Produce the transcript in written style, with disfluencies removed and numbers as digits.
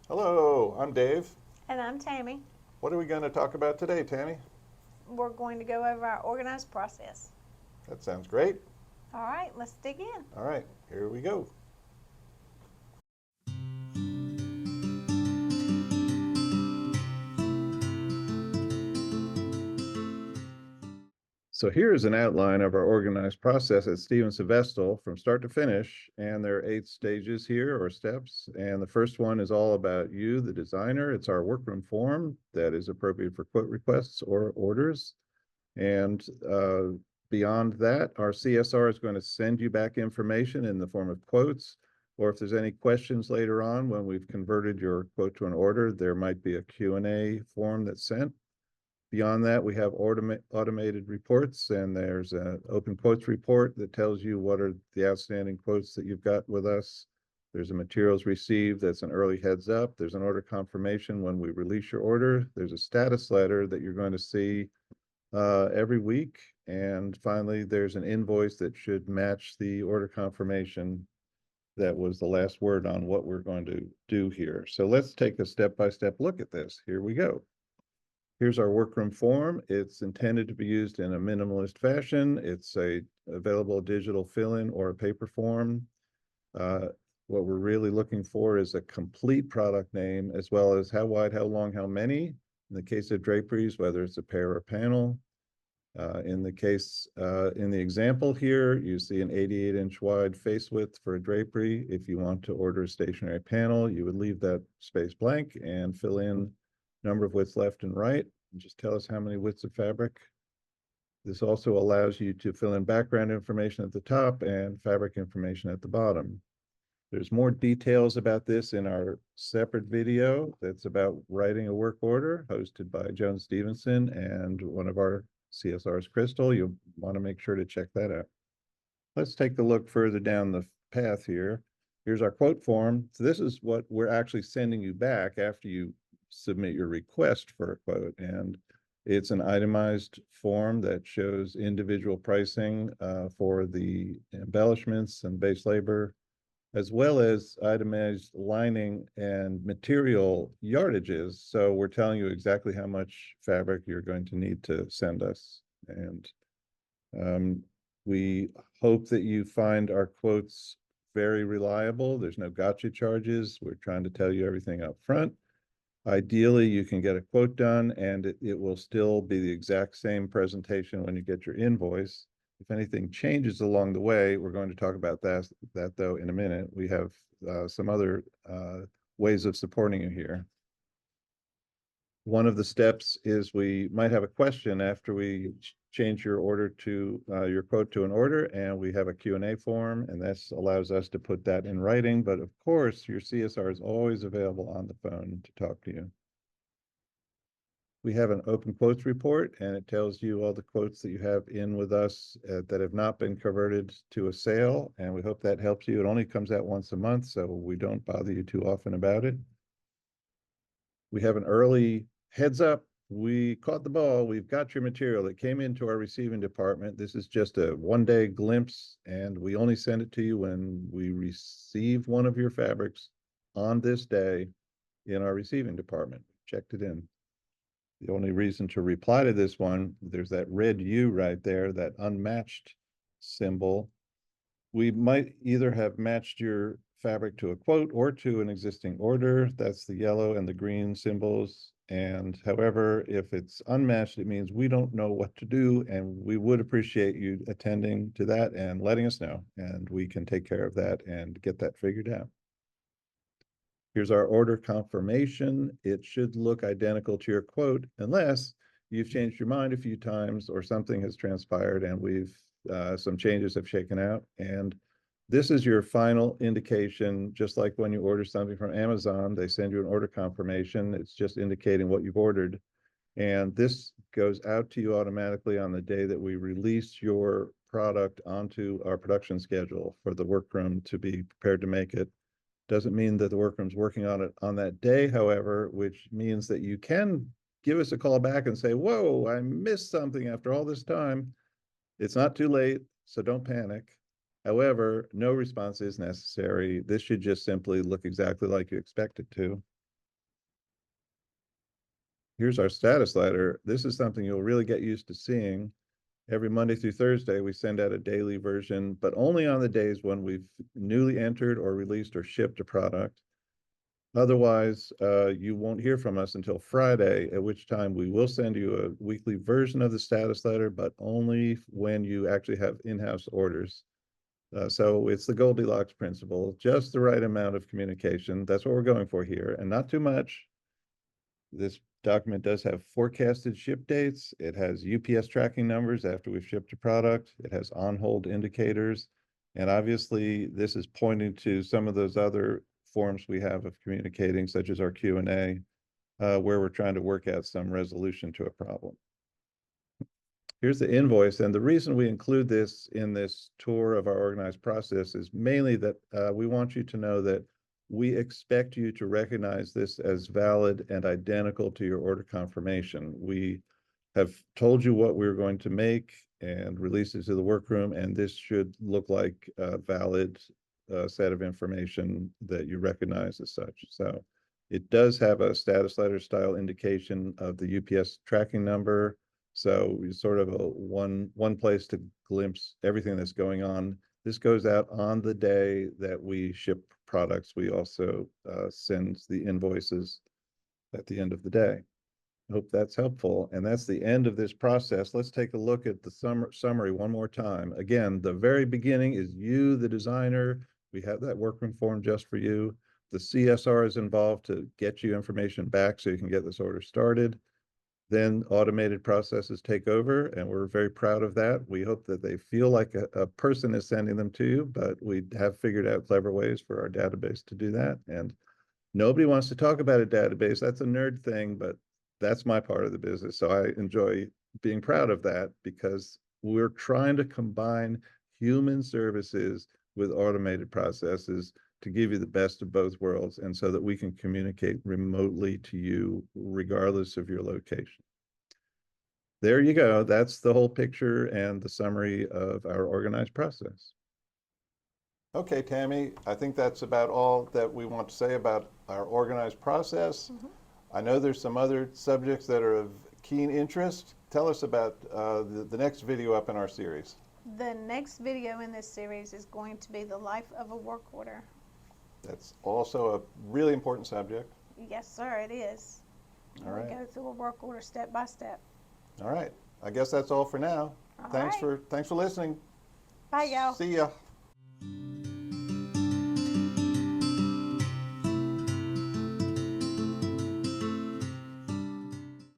Hello, I'm Dave. And I'm Tammy. What are we going to talk about today, Tammy? We're going to go over our organized process. That sounds great. All right, let's dig in. All right, here we go. So here's an outline of our organized process at Stevenson Vestal from start to finish. And there are 8 stages here or steps. And the first one is all about you, the designer. It's our workroom form that is appropriate for quote requests or orders. And beyond that, our CSR is going to send you back information in the form of quotes, or if there's any questions later on when we've converted your quote to an order, there might be a Q&A form that's sent. Beyond that, we have automated reports, and there's an open quotes report that tells you what are the outstanding quotes that you've got with us. There's a materials received that's an early heads up. There's an order confirmation when we release your order. There's a status letter that you're going to see every week. And finally, there's an invoice that should match the order confirmation that was the last word on what we're going to do here. So let's take a step-by-step look at this. Here we go. Here's our workroom form. It's intended to be used in a minimalist fashion. It's a available digital fill-in or a paper form. Uh, what we're really looking for is a complete product name, as well as how wide, how long, how many. In the case of draperies, whether it's a pair or panel. In the example here, you see an 88-inch wide face width for a drapery. If you want to order a stationary panel, you would leave that space blank and fill in number of widths left and right, and just tell us how many widths of fabric. This also allows you to fill in background information at the top and fabric information at the bottom. There's more details about this in our separate video that's about writing a work order, hosted by Joan Stevenson and one of our CSRs, Crystal. You'll want to make sure to check that out. Let's take a look further down the path here. Here's our quote form. So this is what we're actually sending you back after you submit your request for a quote. And it's an itemized form that shows individual pricing for the embellishments and base labor, as well as itemized lining and material yardages. So we're telling you exactly how much fabric you're going to need to send us. And we hope that you find our quotes very reliable. There's no gotcha charges. We're trying to tell you everything up front. Ideally, you can get a quote done and it will still be the exact same presentation when you get your invoice. If anything changes along the way, we're going to talk about that though in a minute. We have some other ways of supporting you here. One of the steps is we might have a question after we change your order to your quote to an order, and we have a Q&A form, and this allows us to put that in writing. But of course, your CSR is always available on the phone to talk to you. We have an open quotes report, and it tells you all the quotes that you have in with us that have not been converted to a sale, and we hope that helps you. It only comes out once a month, so we don't bother you too often about it. We have an early heads up. We caught the ball. We've got your material. It came into our receiving department. This is just a one-day glimpse, and we only send it to you when we receive one of your fabrics on this day in our receiving department. Checked it in. The only reason to reply to this one, there's that red U right there, that unmatched symbol. We might either have matched your fabric to a quote or to an existing order. That's the yellow and the green symbols. And however, if it's unmatched, it means we don't know what to do. And we would appreciate you attending to that and letting us know. And we can take care of that and get that figured out. Here's our order confirmation. It should look identical to your quote unless you've changed your mind a few times or something has transpired and some changes have shaken out. And this is your final indication, just like when you order something from Amazon, they send you an order confirmation. It's just indicating what you've ordered. And this goes out to you automatically on the day that we release your product onto our production schedule for the workroom to be prepared to make it. Doesn't mean that the workroom's working on it on that day, however, which means that you can give us a call back and say, whoa, I missed something after all this time. It's not too late, so don't panic. However, no response is necessary. This should just simply look exactly like you expect it to. Here's our status letter. This is something you'll really get used to seeing. Every Monday through Thursday, we send out a daily version, but only on the days when we've newly entered or released or shipped a product. Otherwise, you won't hear from us until Friday, at which time we will send you a weekly version of the status letter, but only when you actually have in-house orders. So it's the Goldilocks principle, just the right amount of communication. That's what we're going for here, and not too much. This document does have forecasted ship dates. It has UPS tracking numbers after we've shipped a product. It has on-hold indicators. And obviously, this is pointing to some of those other forms we have of communicating, such as our Q&A, where we're trying to work out some resolution to a problem. Here's the invoice. And the reason we include this in this tour of our organized process is mainly that we want you to know that we expect you to recognize this as valid and identical to your order confirmation. We have told you what we're going to make and release it to the workroom, and this should look like a valid set of information that you recognize as such. So it does have a status letter style indication of the UPS tracking number. So it's sort of a one place to glimpse everything that's going on. This goes out on the day that we ship products. We also send the invoices at the end of the day. Hope that's helpful. And that's the end of this process. Let's take a look at the summary one more time. Again, the very beginning is you, the designer. We have that workroom form just for you. The CSR is involved to get you information back so you can get this order started. Then automated processes take over, and we're very proud of that. We hope that they feel like a person is sending them to you, but we have figured out clever ways for our database to do that. And nobody wants to talk about a database. That's a nerd thing, but that's my part of the business. So I enjoy being proud of that because we're trying to combine human services with automated processes to give you the best of both worlds, and so that we can communicate remotely to you regardless of your location. There you go. That's the whole picture and the summary of our organized process. Okay, Tammy, I think that's about all that we want to say about our organized process. I know there's some other subjects that are of keen interest. Tell us about the next video up in our series. The next video in this series is going to be the life of a work order. That's also a really important subject. Yes, sir, it is. All right. We go through a work order step by step. All right. I guess that's all for now. All Thanks right. for listening. Bye, y'all. See ya.